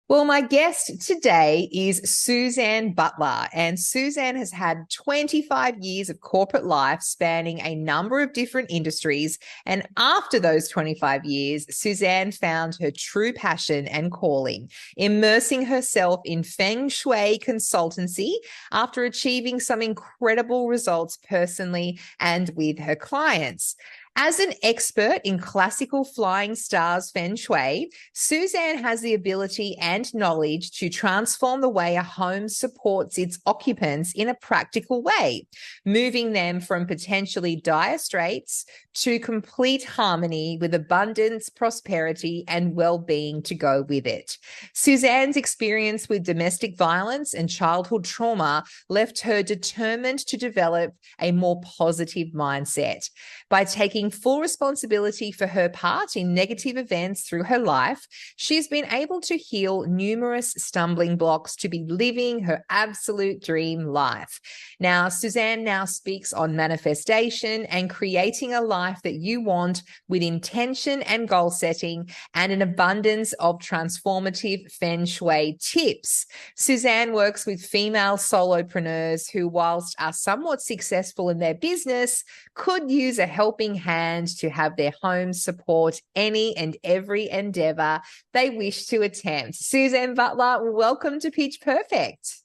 Well, my guest today is Suzanne Butler, and Suzanne has had 25 years of corporate life spanning a number of different industries. And after those 25 years, Suzanne found her true passion and calling, immersing herself in Feng Shui consultancy after achieving some incredible results personally and with her clients. As an expert in classical flying stars Feng Shui, Suzanne has the ability and knowledge to transform the way a home supports its occupants in a practical way, moving them from potentially dire straits to complete harmony with abundance, prosperity, and well-being to go with it. Suzanne's experience with domestic violence and childhood trauma left her determined to develop a more positive mindset. By taking full responsibility for her part in negative events through her life, she's been able to heal numerous stumbling blocks to be living her absolute dream life. Now, Suzanne now speaks on manifestation and creating a life that you want with intention and goal setting and an abundance of transformative Feng Shui tips. Suzanne works with female solopreneurs who, whilst are somewhat successful in their business, could use a helping hand to have their home support any and every endeavor they wish to attempt. Suzanne Butler, welcome to Pitch Perfect.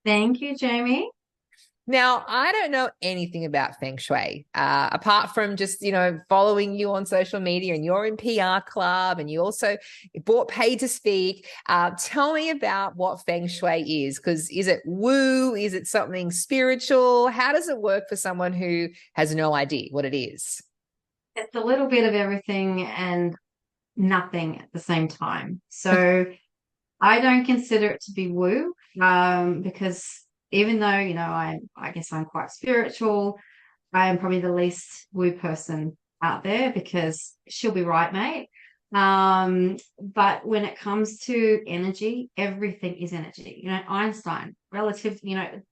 Thank you, Jamie. Now, I don't know anything about Feng Shui, apart from just, following you on social media, and you're in PR Club and you also bought Paid to Speak. Tell me about what Feng Shui is, because is it woo? Is it something spiritual? How does it work for someone who has no idea what it is? It's a little bit of everything and nothing at the same time. So I don't consider it to be woo, because even though, I guess I'm quite spiritual, I am probably the least woo person out there because she'll be right, mate. But when it comes to energy, everything is energy. Einstein, relative, the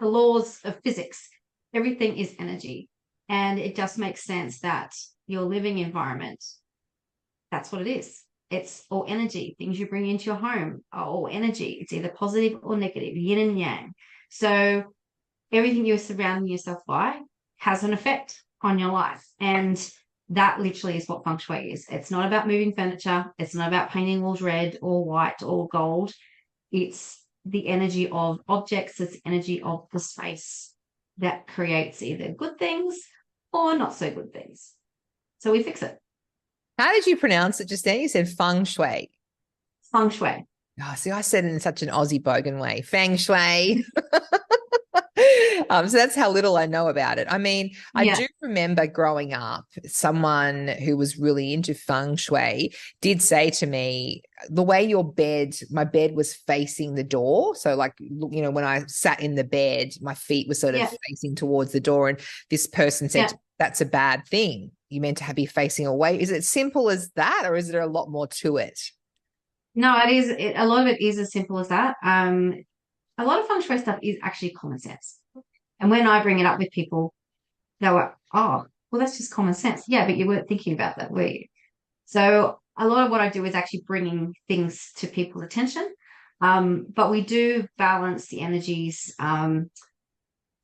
laws of physics, everything is energy. And it just makes sense that your living environment, that's what it is. It's all energy. Things you bring into your home are all energy. It's either positive or negative, yin and yang. So everything you're surrounding yourself by has an effect on your life. And that literally is what Feng Shui is. It's not about moving furniture. It's not about painting walls red or white or gold. It's the energy of objects. It's the energy of the space that creates either good things or not so good things. So we fix it. How did you pronounce it just then? You said Feng Shui. Feng Shui. Oh, see, I said it in such an Aussie bogan way. Feng Shui. So that's how little I know about it. I mean, I Yeah. do remember growing up, someone who was really into Feng Shui did say to me, the way my bed was facing the door. So like, when I sat in the bed, my feet were sort of Yeah. facing towards the door. And this person said, Yeah. that's a bad thing. You meant to be facing away. Is it simple as that, or is there a lot more to it? No, it is. A lot of it is as simple as that. A lot of Feng Shui stuff is actually common sense. And when I bring it up with people, they're like, oh, well, that's just common sense. Yeah, but you weren't thinking about that, were you? So a lot of what I do is actually bringing things to people's attention. But we do balance the energies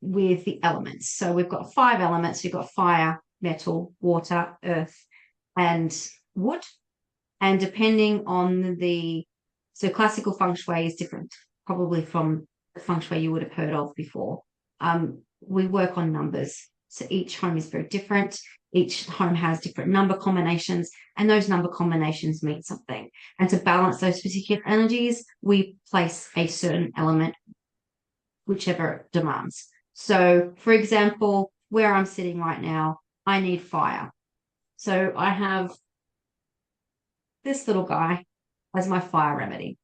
with the elements. So we've got 5 elements. We've got fire, metal, water, earth, and wood. And depending on so classical feng shui is different, probably from the feng shui you would have heard of before. We work on numbers. So each home is very different. Each home has different number combinations, and those number combinations mean something. And to balance those particular energies, we place a certain element, whichever it demands. So, for example, where I'm sitting right now, I need fire. So I have this little guy as my fire remedy.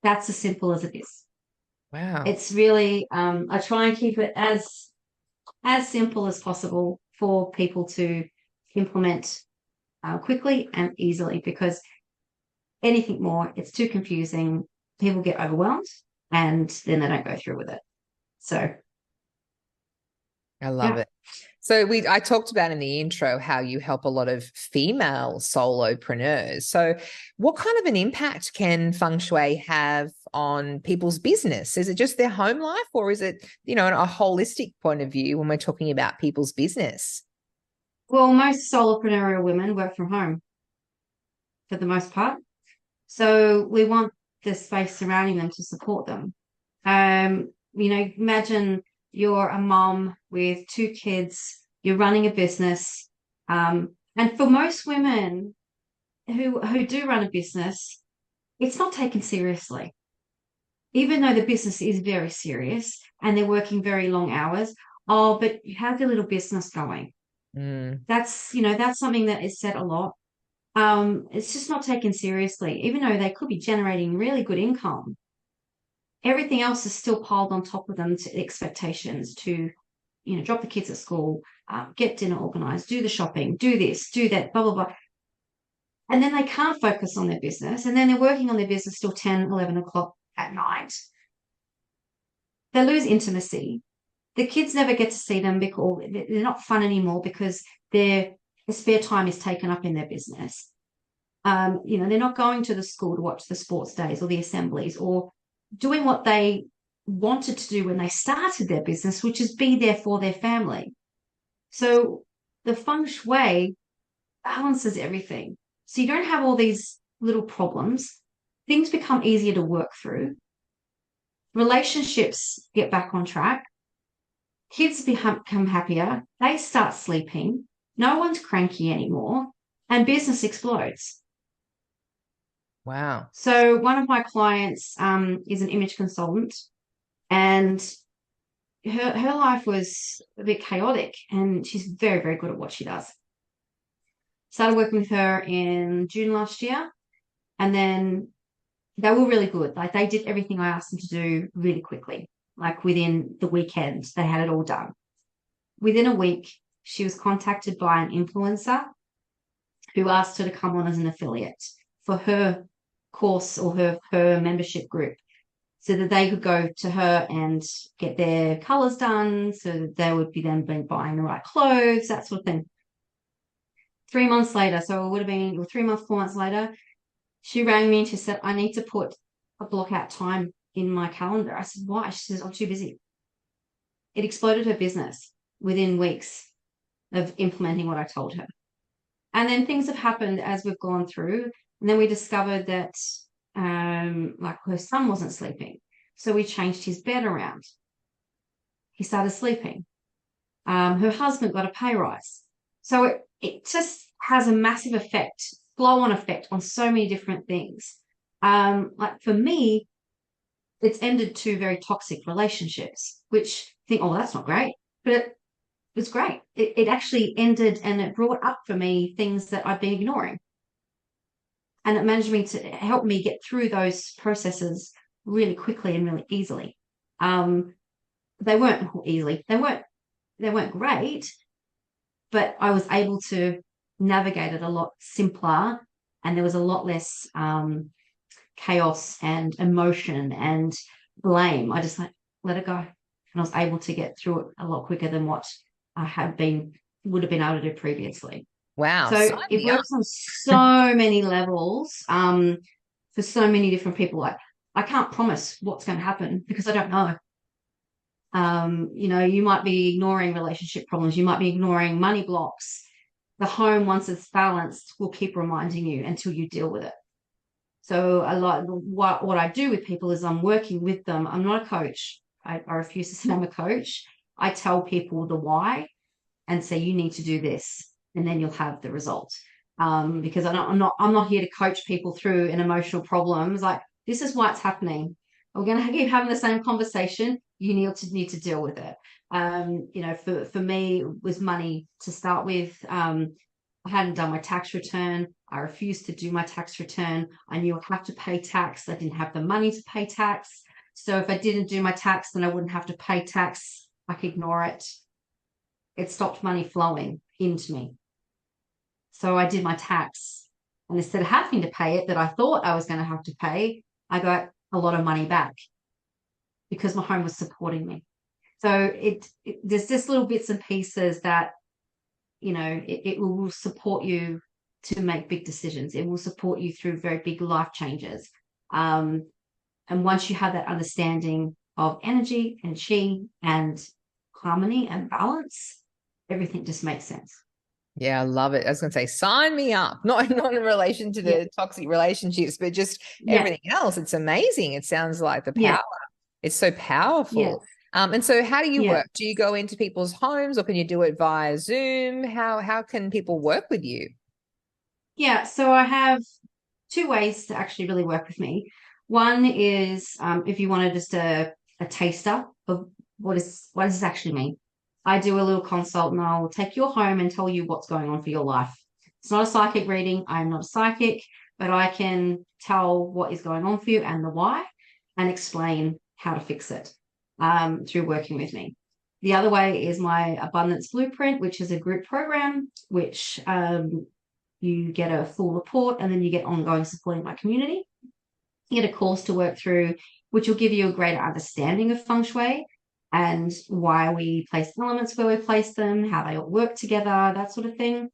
That's as simple as it is. Wow. It's really, I try and keep it as simple as possible for people to implement quickly and easily, because anything more, it's too confusing. People get overwhelmed and then they don't go through with it. So, I love yeah. it. So I talked about in the intro how you help a lot of female solopreneurs. So what kind of an impact can Feng Shui have on people's business? Is it just their home life, or is it, a holistic point of view when we're talking about people's business? Well, most solopreneur women work from home for the most part. So we want the space surrounding them to support them. Imagine you're a mom with two kids, you're running a business. And for most women who do run a business, it's not taken seriously. Even though the business is very serious and they're working very long hours. Oh, but how's your little business going? Mm. That's something that is said a lot. It's just not taken seriously, even though they could be generating really good income. Everything else is still piled on top of them to expectations to, drop the kids at school, get dinner organized, do the shopping, do this, do that, blah, blah, blah. And then they can't focus on their business. And then they're working on their business till 10, 11 o'clock at night. They lose intimacy. The kids never get to see them because they're not fun anymore because their spare time is taken up in their business. They're not going to the school to watch the sports days or the assemblies or doing what they wanted to do when they started their business, which is be there for their family. So the feng shui balances everything. So you don't have all these little problems. Things become easier to work through. Relationships get back on track. Kids become happier. They start sleeping. No one's cranky anymore. And business explodes. Wow. So one of my clients is an image consultant, and her life was a bit chaotic, and she's very, very good at what she does. Started working with her in June last year, and then they were really good. Like they did everything I asked them to do really quickly. Like within the weekend, they had it all done. Within a week, she was contacted by an influencer who asked her to come on as an affiliate for her course or her membership group so that they could go to her and get their colors done so that they would be then buying the right clothes, that sort of thing. 3 months later, so it would have been 3 months, 4 months later, she rang me and she said, I need to put a block out time in my calendar. I said, why? She says, I'm too busy. It exploded her business within weeks of implementing what I told her. And then things have happened as we've gone through. And then we discovered that like her son wasn't sleeping. So we changed his bed around. He started sleeping. Her husband got a pay rise. So it just has a massive effect, flow-on effect on so many different things. Like for me, it's ended two very toxic relationships, which I think, oh, that's not great. But it was great. It actually ended and it brought up for me things that I'd been ignoring. And it managed me to help me get through those processes really quickly and really easily. They weren't easily. They weren't great, but I was able to navigate it a lot simpler, and there was a lot less chaos and emotion and blame. I just let it go, and I was able to get through it a lot quicker than what I would have been able to do previously. Wow. So it works on so many levels for so many different people. Like I can't promise what's going to happen because I don't know. You might be ignoring relationship problems. You might be ignoring money blocks. The home, once it's balanced, will keep reminding you until you deal with it. So a lot what I do with people is I'm working with them. I'm not a coach. I refuse to say I'm a coach. I tell people the why and say you need to do this, and then you'll have the result. Because I'm not here to coach people through an emotional problems. Like this is why it's happening. We're going to keep having the same conversation. You need to deal with it. For me, it was money to start with. I hadn't done my tax return. I refused to do my tax return. I knew I had to pay tax. I didn't have the money to pay tax. So if I didn't do my tax, then I wouldn't have to pay tax. I could ignore it. It stopped money flowing into me. So I did my tax. And instead of having to pay it that I thought I was going to have to pay, I got a lot of money back because my home was supporting me. So there's just little bits and pieces that it will support you to make big decisions. It will support you through very big life changes. And once you have that understanding of energy and chi and harmony and balance, everything just makes sense. Yeah, I love it. I was going to say, sign me up. Not in relation to Yeah. the toxic relationships, but just Yeah. everything else. It's amazing. It sounds like the Yeah. power. It's so Yeah. powerful. And so how do you Yeah. work? Do you go into people's homes or can you do it via Zoom? How can people work with you? Yeah. So I have two ways to actually really work with me. One is if you wanted just a taster of what does this actually mean? I do a little consult and I'll take you home and tell you what's going on for your life. It's not a psychic reading. I'm not a psychic, but I can tell what is going on for you and the why and explain how to fix it through working with me. The other way is my Abundance Blueprint, which is a group program, which you get a full report and then you get ongoing support in my community. You get a course to work through, which will give you a greater understanding of Feng Shui and why we place elements where we place them, how they all work together, that sort of thing.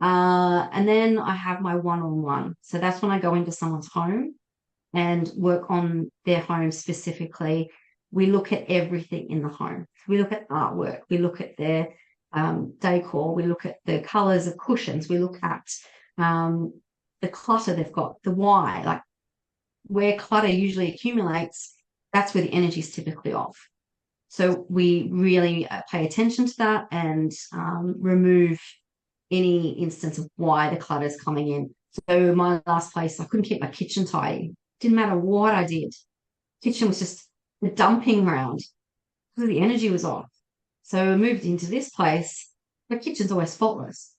And then I have my one-on-one. So that's when I go into someone's home and work on their home specifically. We look at everything in the home. We look at artwork. We look at their decor. We look at the colors of cushions. We look at the clutter they've got, the why, like where clutter usually accumulates, that's where the energy is typically off. So we really pay attention to that and remove any instance of why the clutter is coming in. So my last place, I couldn't keep my kitchen tidy. Didn't matter what I did. Kitchen was just a dumping ground because the energy was off. So I moved into this place. My kitchen's always faultless.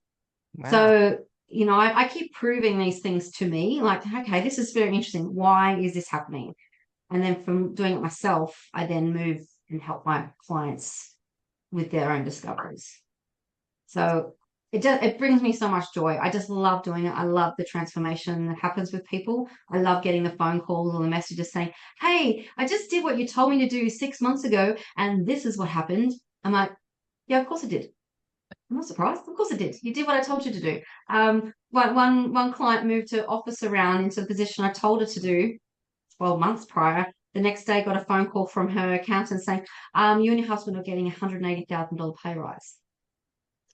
Wow. So, I keep proving these things to me, like, okay, this is very interesting. Why is this happening? And then from doing it myself, I then move and help my clients with their own discoveries. So it brings me so much joy. I just love doing it. I love the transformation that happens with people. I love getting the phone calls or the messages saying, hey, I just did what you told me to do 6 months ago, and this is what happened. I'm like, yeah, of course I did. I'm not surprised. Of course I did. You did what I told you to do. One client moved her office around into the position I told her to do 12 months prior. The next day got a phone call from her accountant saying, you and your husband are getting $180,000 pay rise.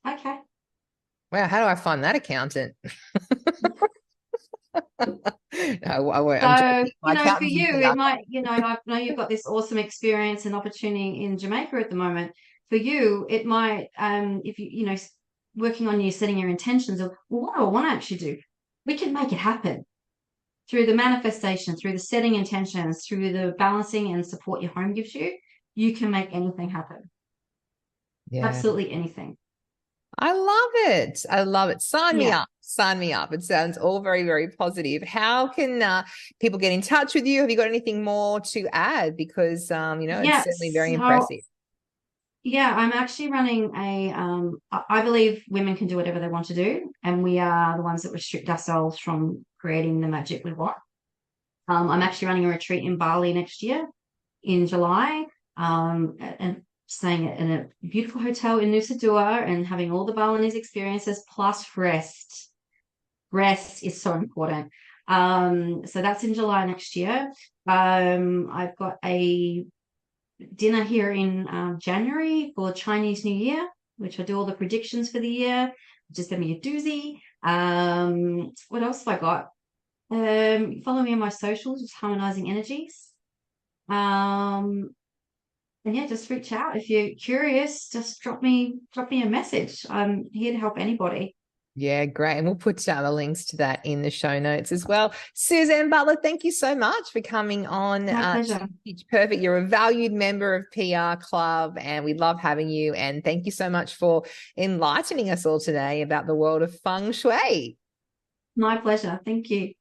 Okay. Wow, how do I find that accountant? No, I won't. I'm So, joking. My for accountant's you, looking it up. might, I know you've got this awesome experience and opportunity in Jamaica at the moment. For you, it might, if working on you, setting your intentions of, well, what do I want to actually do? We can make it happen through the manifestation, through the setting intentions, through the balancing and support your home gives you. You can make anything happen. Yeah. Absolutely anything. I love it. I love it. Sign me Yeah. up. Sign me up. It sounds all very, very positive. How can people get in touch with you? Have you got anything more to add? Because, it's Yeah. certainly very So, impressive. yeah, I'm actually running I believe women can do whatever they want to do, and we are the ones that restrict ourselves from creating the magic we want. I'm actually running a retreat in Bali next year in July, and staying in a beautiful hotel in Nusa Dua and having all the Balinese experiences plus rest. Rest is so important. So that's in July next year. I've got a dinner here in January for Chinese New Year, which I do all the predictions for the year, which is going to be a doozy. What else have I got? Follow me on my socials, just harmonizing energies. And yeah, just reach out if you're curious. Just drop me a message. I'm here to help anybody. Yeah, great. And we'll put the links to that in the show notes as well. Suzanne Butler, thank you so much for coming on. My pleasure. It's perfect. You're a valued member of PR Club and we love having you. And thank you so much for enlightening us all today about the world of Feng Shui. My pleasure. Thank you.